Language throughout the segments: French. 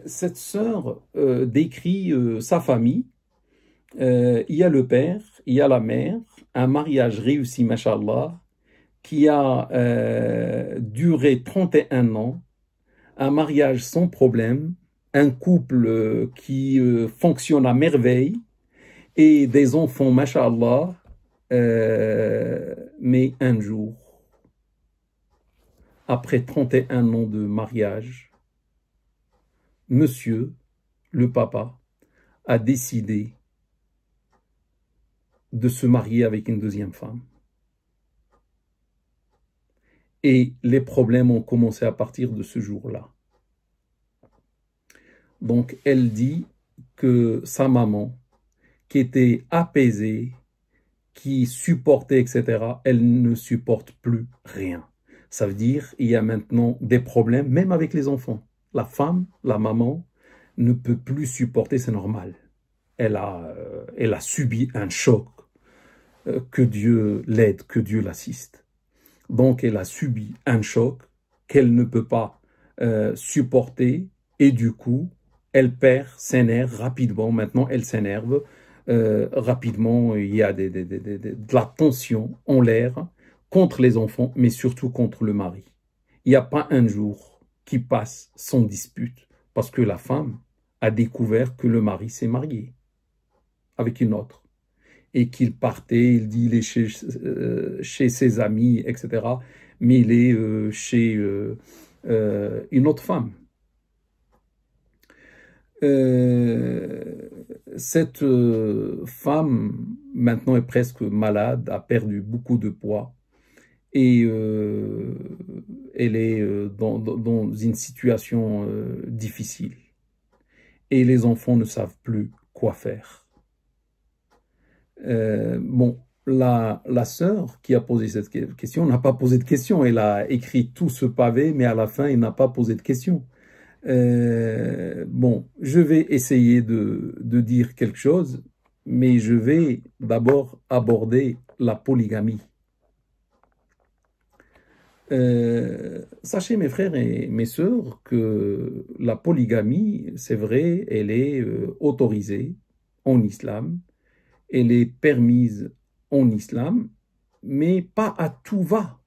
Cette sœur décrit sa famille. Il y a le père, il y a la mère, un mariage réussi, machallah, qui a duré 31 ans, un mariage sans problème, un couple qui fonctionne à merveille et des enfants, machallah, mais un jour, après 31 ans de mariage, monsieur, le papa, a décidé de se marier avec une deuxième femme. Et les problèmes ont commencé à partir de ce jour-là. Donc, elle dit que sa maman, qui était apaisée, qui supportait, etc., elle ne supporte plus rien. Ça veut dire qu'il y a maintenant des problèmes, même avec les enfants. La femme, la maman, ne peut plus supporter, c'est normal. Elle a subi un choc. Que Dieu l'aide, que Dieu l'assiste. Donc, elle a subi un choc qu'elle ne peut pas supporter et du coup, elle perd ses nerfs rapidement. Maintenant, elle s'énerve rapidement. Il y a de la tension en l'air contre les enfants, mais surtout contre le mari. Il n'y a pas un jour qui passe sans dispute parce que la femme a découvert que le mari s'est marié avec une autre. Et qu'il partait, il dit il est chez ses amis, etc. Mais il est chez une autre femme. Cette femme, maintenant, est presque malade, a perdu beaucoup de poids. Et elle est dans une situation difficile. Et les enfants ne savent plus quoi faire. Bon, la sœur qui a posé cette question n'a pas posé de question. Elle a écrit tout ce pavé, mais à la fin, elle n'a pas posé de question. Bon, je vais essayer de dire quelque chose, mais je vais d'abord aborder la polygamie. Sachez, mes frères et mes sœurs, que la polygamie, c'est vrai, elle est autorisée en islam. Elle est permise en islam, mais pas à tout va.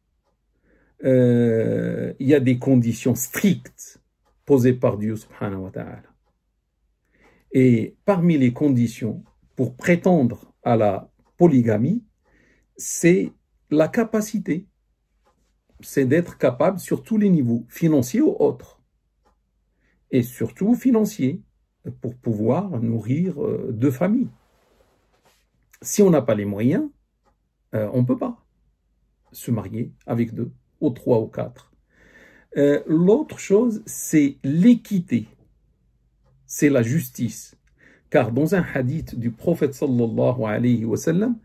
Il y a des conditions strictes posées par Dieu subhanahu wa ta'ala. Et parmi les conditions pour prétendre à la polygamie, c'est la capacité. C'est d'être capable sur tous les niveaux, financiers ou autres. Et surtout financiers, pour pouvoir nourrir deux familles. Si on n'a pas les moyens, on ne peut pas se marier avec deux, ou trois, ou quatre. L'autre chose, c'est l'équité. C'est la justice. Car dans un hadith du prophète sallallahu alayhi wa sallam,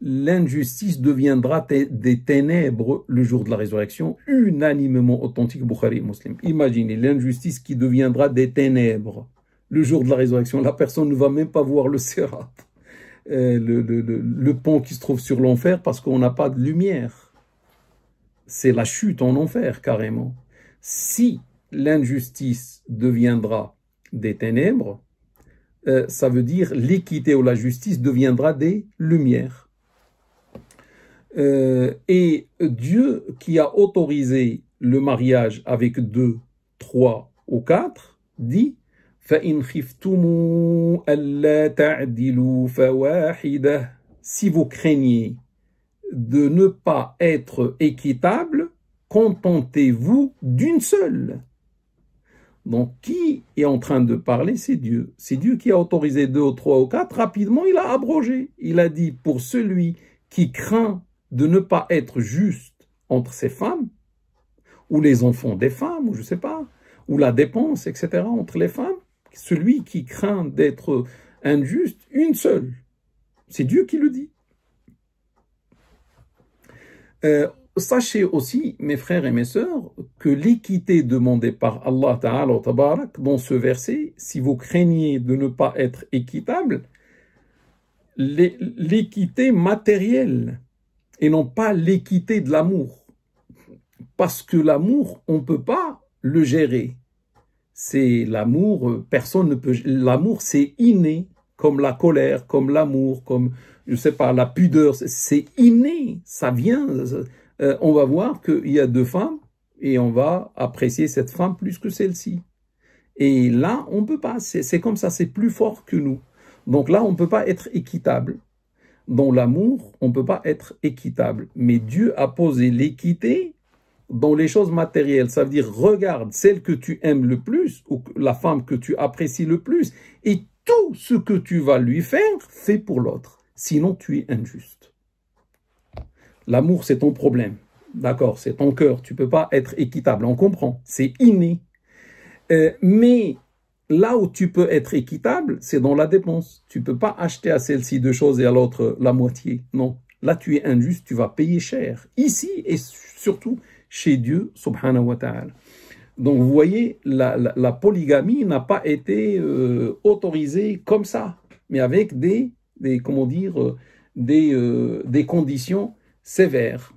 l'injustice deviendra des ténèbres le jour de la résurrection, unanimement authentique Bukhari et Muslim. Imaginez l'injustice qui deviendra des ténèbres le jour de la résurrection. La personne ne va même pas voir le sirat. Le pont qui se trouve sur l'enfer parce qu'on n'a pas de lumière. C'est la chute en enfer, carrément. Si l'injustice deviendra des ténèbres, ça veut dire l'équité ou la justice deviendra des lumières. Et Dieu qui a autorisé le mariage avec deux, trois ou quatre, dit فَإِنْ خِفْتُمُوا أَلَّا تَعْدِلُوا فَوَاحِدَةً. Si vous craignez de ne pas être équitable, contentez-vous d'une seule. Donc, qui est en train de parler? C'est Dieu. C'est Dieu qui a autorisé deux ou trois ou quatre. Rapidement, il a abrogé. Il a dit, pour celui qui craint de ne pas être juste entre ses femmes, ou les enfants des femmes, ou je ne sais pas, ou la dépense, etc., entre les femmes, celui qui craint d'être injuste, une seule. C'est Dieu qui le dit. Sachez aussi, mes frères et mes sœurs, que l'équité demandée par Allah Ta'ala wa Tabarak dans ce verset, si vous craignez de ne pas être équitable, l'équité matérielle et non pas l'équité de l'amour. Parce que l'amour, on ne peut pas le gérer. C'est l'amour, personne ne peut... L'amour, c'est inné, comme la colère, comme l'amour, comme, je sais pas, la pudeur. C'est inné, ça vient. On va voir qu'il y a deux femmes et on va apprécier cette femme plus que celle-ci. Et là, on peut pas. C'est comme ça, c'est plus fort que nous. Donc là, on ne peut pas être équitable. Dans l'amour, on ne peut pas être équitable. Mais Dieu a posé l'équité dans les choses matérielles. Ça veut dire, regarde celle que tu aimes le plus, ou la femme que tu apprécies le plus, et tout ce que tu vas lui faire, fais pour l'autre. Sinon, tu es injuste. L'amour, c'est ton problème. D'accord, c'est ton cœur. Tu ne peux pas être équitable. On comprend. C'est inné. Mais là où tu peux être équitable, c'est dans la dépense. Tu ne peux pas acheter à celle-ci deux choses et à l'autre la moitié. Non. Là, tu es injuste, tu vas payer cher. Ici et surtout chez Dieu, subhanahu wa ta'ala. Donc, vous voyez, la polygamie n'a pas été autorisée comme ça, mais avec comment dire, des conditions sévères.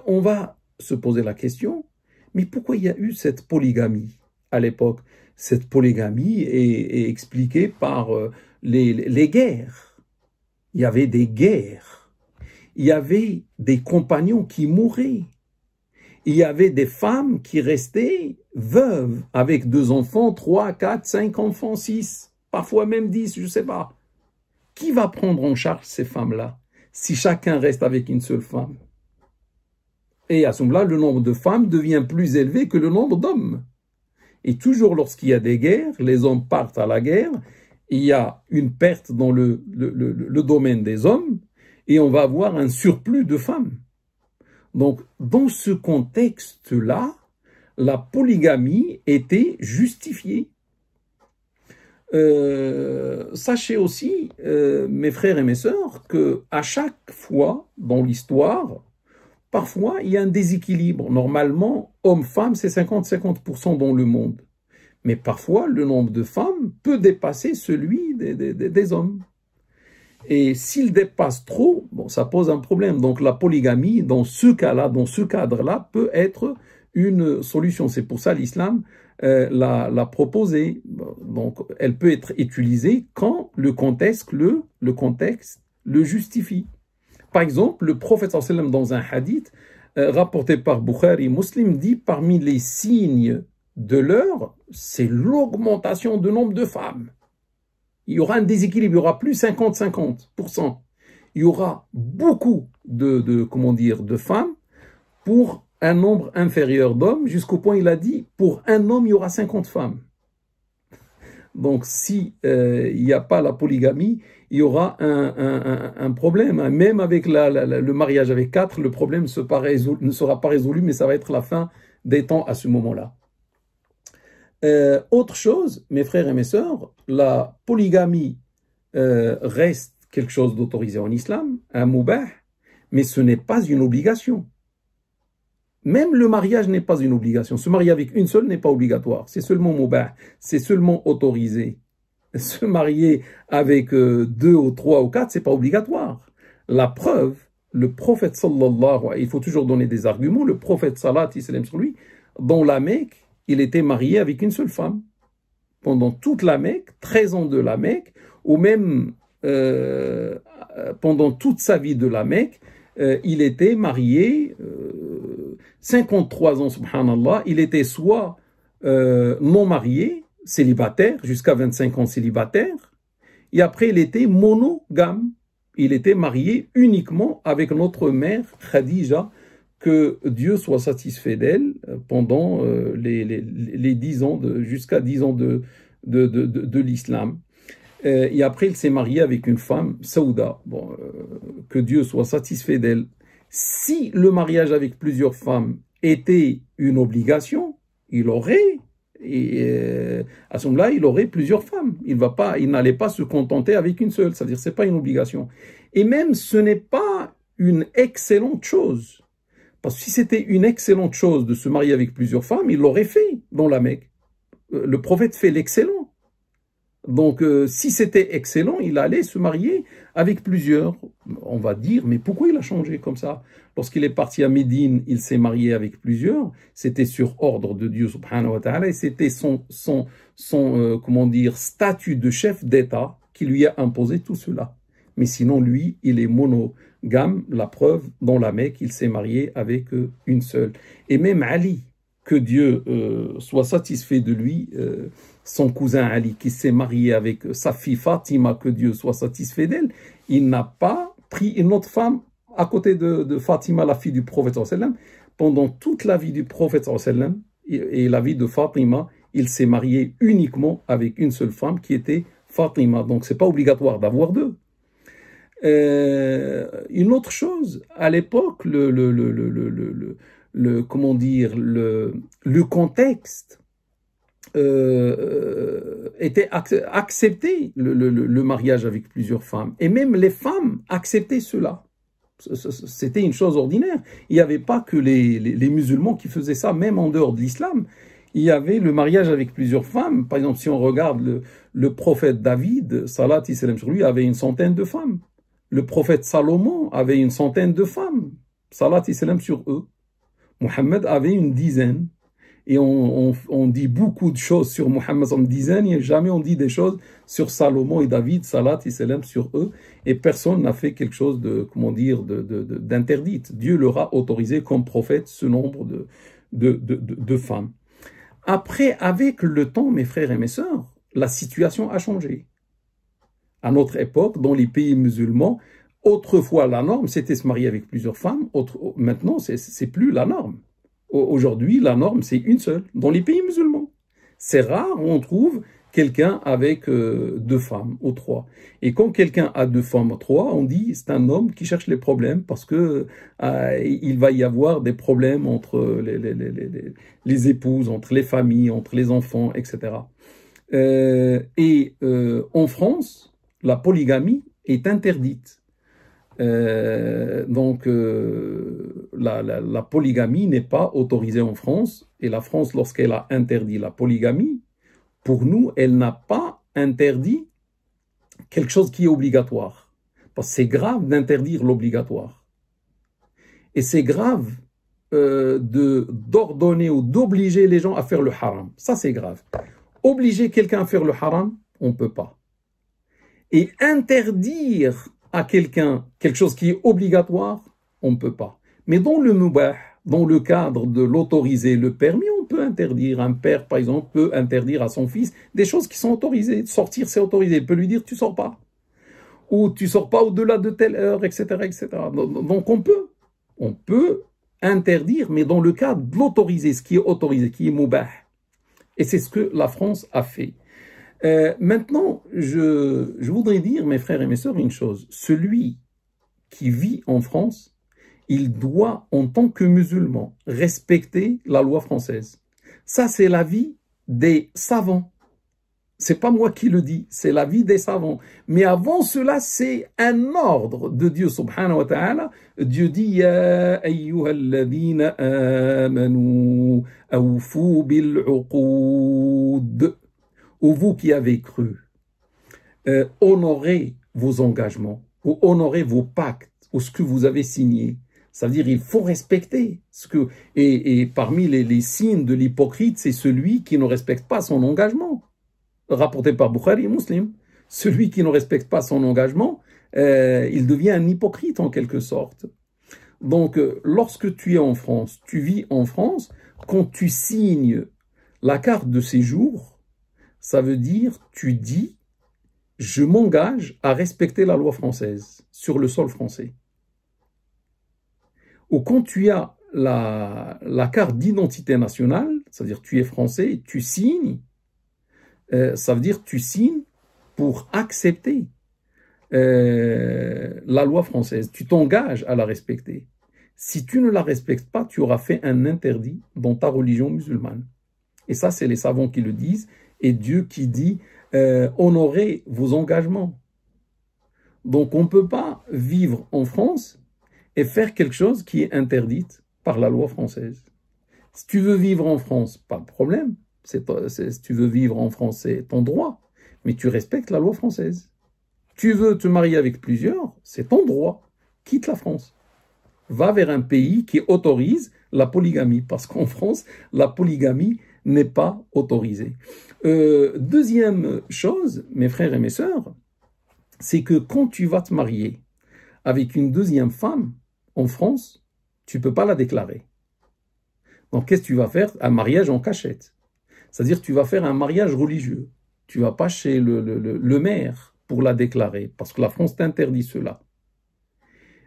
On va se poser la question, mais pourquoi il y a eu cette polygamie à l'époque? Cette polygamie est expliquée par les guerres. Il y avait des guerres. Il y avait des compagnons qui mouraient. Il y avait des femmes qui restaient veuves avec 2 enfants, 3, 4, 5 enfants, 6, parfois même 10, je ne sais pas. Qui va prendre en charge ces femmes-là si chacun reste avec une seule femme? Et à ce moment-là, le nombre de femmes devient plus élevé que le nombre d'hommes. Et toujours lorsqu'il y a des guerres, les hommes partent à la guerre, il y a une perte dans le domaine des hommes, et on va avoir un surplus de femmes. Donc, dans ce contexte-là, la polygamie était justifiée. Sachez aussi, mes frères et mes sœurs, qu'à chaque fois dans l'histoire, parfois il y a un déséquilibre. Normalement, hommes-femmes, c'est 50-50% dans le monde. Mais parfois, le nombre de femmes peut dépasser celui des hommes. Et s'il dépasse trop, bon, ça pose un problème. Donc la polygamie, dans ce cas-là, dans ce cadre-là, peut être une solution. C'est pour ça l'islam l'a proposé. Donc elle peut être utilisée quand le contexte le justifie. Par exemple, le prophète sallallahu alayhi wa sallam, dans un hadith rapporté par Bukhari Muslim, dit parmi les signes de l'heure, c'est l'augmentation du nombre de femmes. Il y aura un déséquilibre, il y aura plus 50-50%. Il y aura beaucoup de femmes pour un nombre inférieur d'hommes, jusqu'au point il a dit, pour un homme, il y aura 50 femmes. Donc, si il n'y a pas la polygamie, il y aura un problème. Même avec le mariage avec 4, le problème ne sera pas résolu, mais ça va être la fin des temps à ce moment-là. Autre chose, mes frères et mes sœurs, la polygamie reste quelque chose d'autorisé en islam, un mubah, mais ce n'est pas une obligation. Même le mariage n'est pas une obligation. Se marier avec une seule n'est pas obligatoire. C'est seulement mubah, c'est seulement autorisé. Se marier avec 2 ou 3 ou 4, c'est pas obligatoire. La preuve, le prophète sallallahu, il faut toujours donner des arguments, le prophète sallallahu sur lui, dans la Mecque, il était marié avec une seule femme. Pendant toute la Mecque, 13 ans de la Mecque, ou même pendant toute sa vie de la Mecque, il était marié 53 ans, subhanallah. Il était soit non marié, célibataire, jusqu'à 25 ans célibataire, et après il était monogame. Il était marié uniquement avec notre mère Khadija, que Dieu soit satisfait d'elle pendant les 10 ans, jusqu'à 10 ans de l'islam. Et après, il s'est marié avec une femme, Saouda, que Dieu soit satisfait d'elle. Si le mariage avec plusieurs femmes était une obligation, il aurait, à ce moment-là, il aurait plusieurs femmes. Il n'allait pas se contenter avec une seule, c'est-à-dire c'est pas une obligation. Et même, ce n'est pas une excellente chose. Parce que si c'était une excellente chose de se marier avec plusieurs femmes, il l'aurait fait dans la Mecque. Le prophète fait l'excellent. Donc, si c'était excellent, il allait se marier avec plusieurs, on va dire, mais pourquoi il a changé comme ça? Lorsqu'il est parti à Médine, il s'est marié avec plusieurs, c'était sur ordre de Dieu subhanahu wa ta'ala, et c'était comment dire, statut de chef d'État qui lui a imposé tout cela. Mais sinon, lui, il est monogame, la preuve, dans la Mecque, il s'est marié avec une seule. Et même Ali, que Dieu soit satisfait de lui, son cousin Ali, qui s'est marié avec sa fille Fatima, que Dieu soit satisfait d'elle, il n'a pas pris une autre femme à côté de Fatima, la fille du prophète sallam. Pendant toute la vie du prophète sallam et la vie de Fatima, il s'est marié uniquement avec une seule femme qui était Fatima. Donc c'est pas obligatoire d'avoir deux. Une autre chose, à l'époque, comment dire, le contexte était accepté le mariage avec plusieurs femmes. Et même les femmes acceptaient cela. C'était une chose ordinaire. Il n'y avait pas que les musulmans qui faisaient ça, même en dehors de l'islam. Il y avait le mariage avec plusieurs femmes. Par exemple, si on regarde le prophète David, salat et salam sur lui, avait une centaine de femmes. Le prophète Salomon avait une centaine de femmes. Salat et salam sur eux. Mohammed avait une dizaine. Et on dit beaucoup de choses sur Mohammed en dizaine, et jamais on dit des choses sur Salomon et David, salat et salam sur eux, et personne n'a fait quelque chose de, comment dire, d'interdit. Dieu leur a autorisé comme prophète ce nombre de femmes. Après, avec le temps, mes frères et mes sœurs, la situation a changé. À notre époque, dans les pays musulmans, autrefois la norme, c'était se marier avec plusieurs femmes, maintenant c'est plus la norme. Aujourd'hui, la norme, c'est une seule, dans les pays musulmans. C'est rare, on trouve quelqu'un avec deux femmes ou trois. Et quand quelqu'un a deux femmes ou trois, on dit c'est un homme qui cherche les problèmes parce que il va y avoir des problèmes entre les épouses, entre les familles, entre les enfants, etc. En France, la polygamie est interdite. La polygamie n'est pas autorisée en France, et la France, lorsqu'elle a interdit la polygamie, pour nous, elle n'a pas interdit quelque chose qui est obligatoire. Parce que c'est grave d'interdire l'obligatoire. Et c'est grave d'ordonner ou d'obliger les gens à faire le haram. Ça, c'est grave. Obliger quelqu'un à faire le haram, on ne peut pas. Et interdire à quelqu'un quelque chose qui est obligatoire, on ne peut pas. Mais dans le mubah, dans le cadre de l'autoriser, le permis, on peut interdire. Un père, par exemple, peut interdire à son fils des choses qui sont autorisées. Sortir, c'est autorisé. Il peut lui dire, tu sors pas. Ou tu sors pas au-delà de telle heure, etc., etc. Donc on peut interdire, mais dans le cadre de l'autoriser, ce qui est autorisé, qui est mubah. Et c'est ce que la France a fait. Maintenant, je voudrais dire, mes frères et mes sœurs, une chose. Celui qui vit en France, il doit, en tant que musulman, respecter la loi française. Ça, c'est l'avis des savants. C'est pas moi qui le dis, c'est l'avis des savants. Mais avant cela, c'est un ordre de Dieu subhanahu wa ta'ala. Dieu dit, Ya ayyuhalladhina amanu awfu bil'uqoud. Ou vous qui avez cru, honorez vos engagements, ou honorez vos pactes, ou ce que vous avez signé. Ça veut dire il faut respecter ce que... Et parmi les signes de l'hypocrite, c'est celui qui ne respecte pas son engagement. Rapporté par Bukhari et Muslim. Celui qui ne respecte pas son engagement, il devient un hypocrite en quelque sorte. Donc, lorsque tu es en France, tu vis en France, quand tu signes la carte de séjour, ça veut dire, tu dis, je m'engage à respecter la loi française sur le sol français. Ou quand tu as la carte d'identité nationale, c'est-à-dire tu es français, tu signes, ça veut dire tu signes pour accepter la loi française. Tu t'engages à la respecter. Si tu ne la respectes pas, tu auras fait un interdit dans ta religion musulmane. Et ça, c'est les savants qui le disent. Et Dieu qui dit honorez vos engagements. Donc on ne peut pas vivre en France et faire quelque chose qui est interdite par la loi française. Si tu veux vivre en France, pas de problème. Si tu veux vivre en France, c'est ton droit. Mais tu respectes la loi française. Tu veux te marier avec plusieurs, c'est ton droit. Quitte la France. Va vers un pays qui autorise la polygamie, parce qu'en France, la polygamie n'est pas autorisée. Deuxième chose, mes frères et mes sœurs, c'est que quand tu vas te marier avec une deuxième femme en France, tu ne peux pas la déclarer. Donc, qu'est-ce que tu vas faire? Un mariage en cachette. C'est-à-dire, tu vas faire un mariage religieux. Tu ne vas pas chez le maire pour la déclarer, parce que la France t'interdit cela.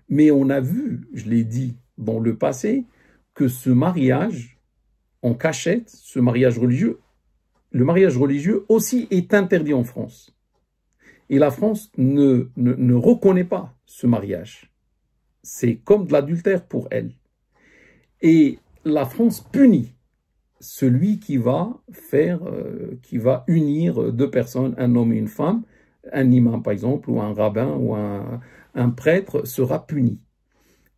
Mais on a vu, je l'ai dit dans le passé, que ce mariage en cachette, ce mariage religieux, le mariage religieux aussi est interdit en France. Et la France ne reconnaît pas ce mariage. C'est comme de l'adultère pour elle. Et la France punit celui qui va unir deux personnes, un homme et une femme, un imam par exemple, ou un rabbin, ou un prêtre sera puni.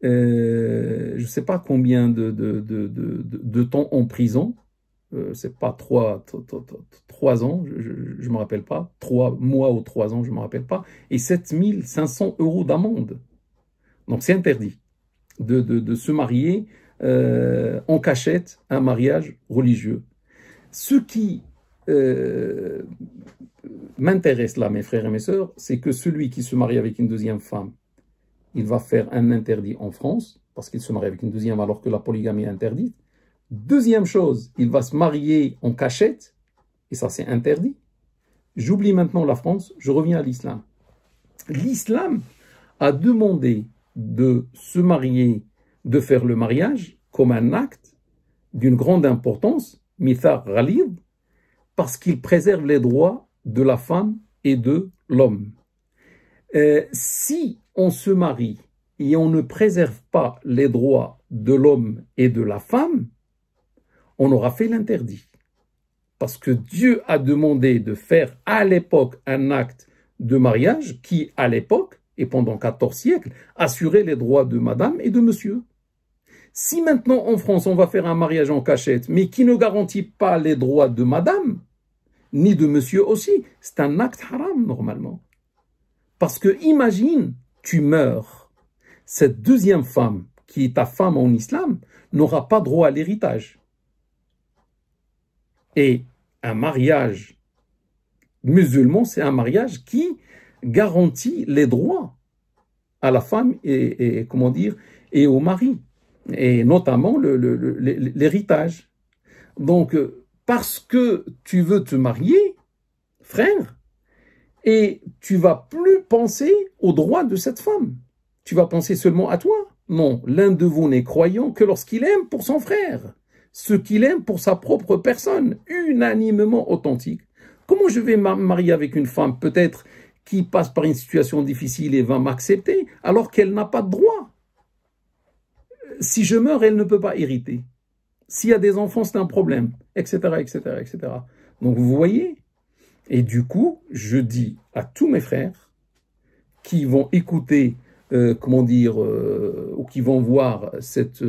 Je ne sais pas combien de temps en prison, c'est pas 3 ans, je ne me rappelle pas, 3 mois ou 3 ans, je ne me rappelle pas, et 7 500 € d'amende. Donc c'est interdit de se marier en cachette, un mariage religieux. Ce qui m'intéresse là, mes frères et mes sœurs, c'est que celui qui se marie avec une deuxième femme, il va faire un interdit en France, parce qu'il se marie avec une deuxième alors que la polygamie est interdite. Deuxième chose, il va se marier en cachette, et ça c'est interdit. J'oublie maintenant la France, je reviens à l'islam. L'islam a demandé de se marier, de faire le mariage comme un acte d'une grande importance, mithaq ghalid, parce qu'il préserve les droits de la femme et de l'homme. Si on se marie et on ne préserve pas les droits de l'homme et de la femme, on aura fait l'interdit. Parce que Dieu a demandé de faire à l'époque un acte de mariage qui, à l'époque, et pendant 14 siècles, assurait les droits de madame et de monsieur. Si maintenant en France on va faire un mariage en cachette, mais qui ne garantit pas les droits de madame, ni de monsieur aussi, c'est un acte haram normalement. Parce que imagine, tu meurs, cette deuxième femme, qui est ta femme en islam, n'aura pas droit à l'héritage. Et un mariage musulman, c'est un mariage qui garantit les droits à la femme et comment dire, et au mari, et notamment l'héritage. Donc, parce que tu veux te marier, frère, et tu vas plus penser aux droits de cette femme. Tu vas penser seulement à toi. Non, l'un de vous n'est croyant que lorsqu'il aime pour son frère, ce qu'il aime pour sa propre personne, unanimement authentique. Comment je vais me marier avec une femme, peut-être, qui passe par une situation difficile et va m'accepter, alors qu'elle n'a pas de droit? Si je meurs, elle ne peut pas hériter. S'il y a des enfants, c'est un problème, etc., etc., etc. Donc, vous voyez? Et du coup, je dis à tous mes frères qui vont écouter, ou qui vont voir cette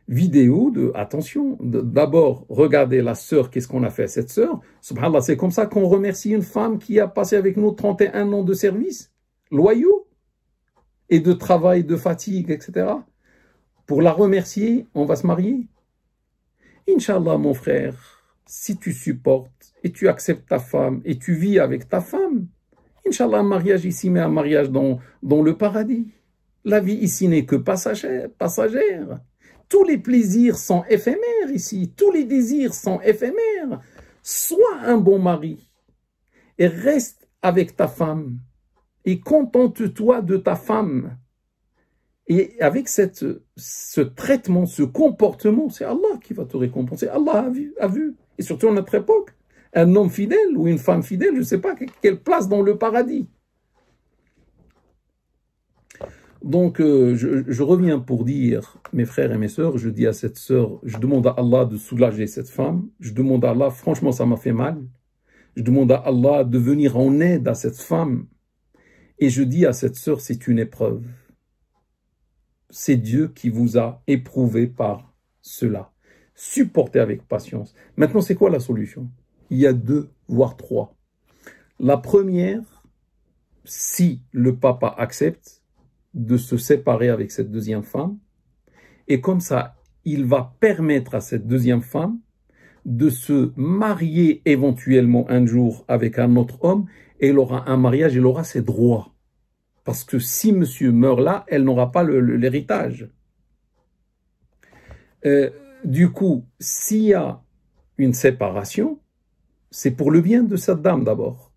vidéo attention, d'abord, regardez la sœur, qu'est-ce qu'on a fait à cette sœur? Subhanallah, c'est comme ça qu'on remercie une femme qui a passé avec nous 31 ans de service, loyaux, et de travail, de fatigue, etc. Pour la remercier, on va se marier. Inch'Allah, mon frère, si tu supportes et tu acceptes ta femme et tu vis avec ta femme, Inch'Allah, un mariage ici, mais un mariage dans le paradis. La vie ici n'est que passagère. Tous les plaisirs sont éphémères ici. Tous les désirs sont éphémères. Sois un bon mari et reste avec ta femme. Et contente-toi de ta femme. Et avec ce traitement, ce comportement, c'est Allah qui va te récompenser. Allah a vu. Et surtout à notre époque, un homme fidèle ou une femme fidèle, je ne sais pas quelle place dans le paradis. Donc, je reviens pour dire, mes frères et mes sœurs, je dis à cette sœur, je demande à Allah de soulager cette femme. Je demande à Allah, franchement, ça m'a fait mal. Je demande à Allah de venir en aide à cette femme. Et je dis à cette sœur, c'est une épreuve. C'est Dieu qui vous a éprouvé par cela. Supportez avec patience. Maintenant, c'est quoi la solution? Il y a 2, voire 3. La première, si le papa accepte de se séparer avec cette deuxième femme, et comme ça, il va permettre à cette deuxième femme de se marier éventuellement un jour avec un autre homme, et elle aura un mariage, elle aura ses droits. Parce que si monsieur meurt là, elle n'aura pas l'héritage. Du coup, s'il y a une séparation, c'est pour le bien de cette dame d'abord.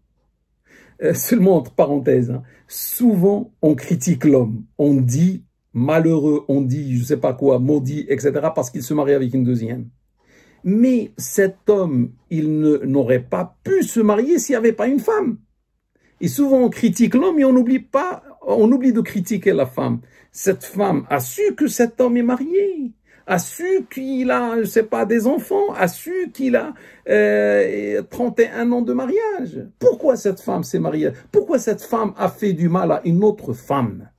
Seulement entre parenthèses, hein, souvent on critique l'homme, on dit malheureux, on dit je sais pas quoi, maudit, etc. parce qu'il se marie avec une deuxième. Mais cet homme, il n'aurait pas pu se marier s'il n'y avait pas une femme. Et souvent on critique l'homme et on oublie de critiquer la femme. Cette femme a su que cet homme est marié, a su qu'il a, je sais pas, des enfants, a su qu'il a 31 ans de mariage. Pourquoi cette femme s'est mariée? Pourquoi cette femme a fait du mal à une autre femme?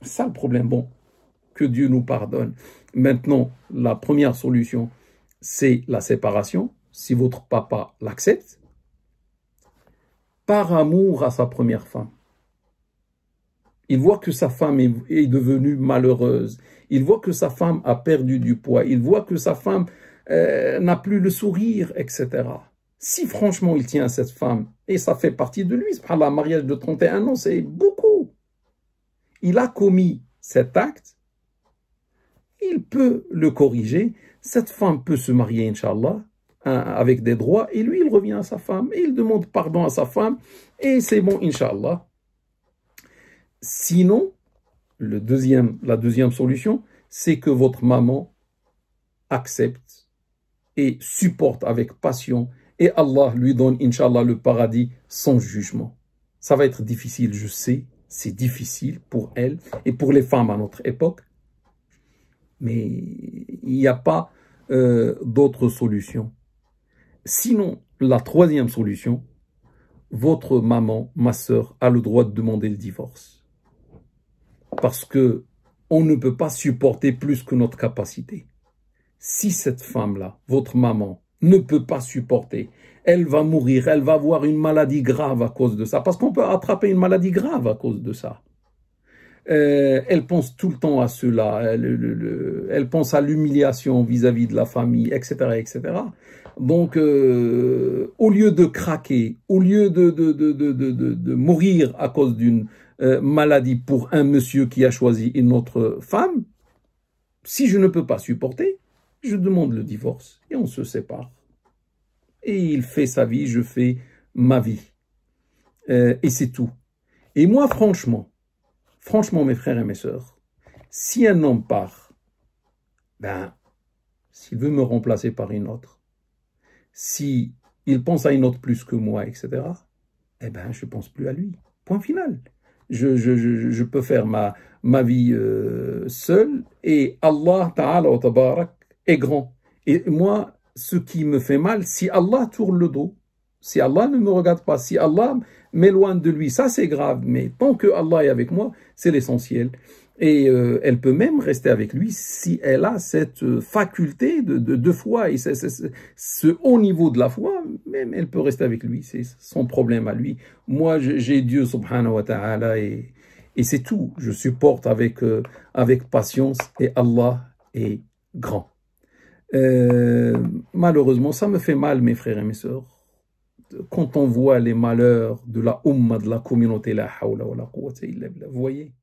C'est ça le problème. Bon, que Dieu nous pardonne. Maintenant, la première solution, c'est la séparation, si votre papa l'accepte, par amour à sa première femme. Il voit que sa femme est devenue malheureuse. Il voit que sa femme a perdu du poids. Il voit que sa femme n'a plus le sourire, etc. Si franchement il tient à cette femme, et ça fait partie de lui, subhanallah, un mariage de 31 ans, c'est beaucoup. Il a commis cet acte, il peut le corriger. Cette femme peut se marier, Inch'Allah, avec des droits, et lui, il revient à sa femme, et il demande pardon à sa femme, et c'est bon, Inch'Allah. Sinon, la deuxième solution, c'est que votre maman accepte et supporte avec passion, et Allah lui donne, Inch'Allah, le paradis sans jugement. Ça va être difficile, je sais, c'est difficile pour elle, et pour les femmes à notre époque, mais il n'y a pas d'autre solution. Sinon, la troisième solution, votre maman, ma sœur, a le droit de demander le divorce. Parce que on ne peut pas supporter plus que notre capacité. Si cette femme-là, votre maman, ne peut pas supporter, elle va mourir, elle va avoir une maladie grave à cause de ça. Parce qu'on peut attraper une maladie grave à cause de ça. Elle pense tout le temps à cela, elle pense à l'humiliation vis-à-vis de la famille, etc., etc. Donc, au lieu de craquer, au lieu de mourir à cause d'une maladie pour un monsieur qui a choisi une autre femme, si je ne peux pas supporter, je demande le divorce et on se sépare. Et il fait sa vie, je fais ma vie. Et c'est tout. Et moi, franchement, mes frères et mes sœurs, si un homme part, s'il veut me remplacer par une autre, si il pense à une autre plus que moi, etc., je ne pense plus à lui. Point final. Je peux faire ma vie seul, et Allah Ta'ala wa Tabarak est grand. Et moi, ce qui me fait mal, si Allah tourne le dos, si Allah ne me regarde pas, si Allah m'éloigne de lui, ça c'est grave, mais tant que Allah est avec moi, c'est l'essentiel. Et elle peut même rester avec lui si elle a cette faculté de foi et ce haut niveau de la foi, même elle peut rester avec lui, c'est son problème à lui. Moi, j'ai Dieu subhanahu wa ta'ala et c'est tout. Je supporte avec patience et Allah est grand. Malheureusement, ça me fait mal, mes frères et mes sœurs. Quand on voit les malheurs de la Ummah, de la communauté, la hawla wa la quwwata illa billah, vous voyez.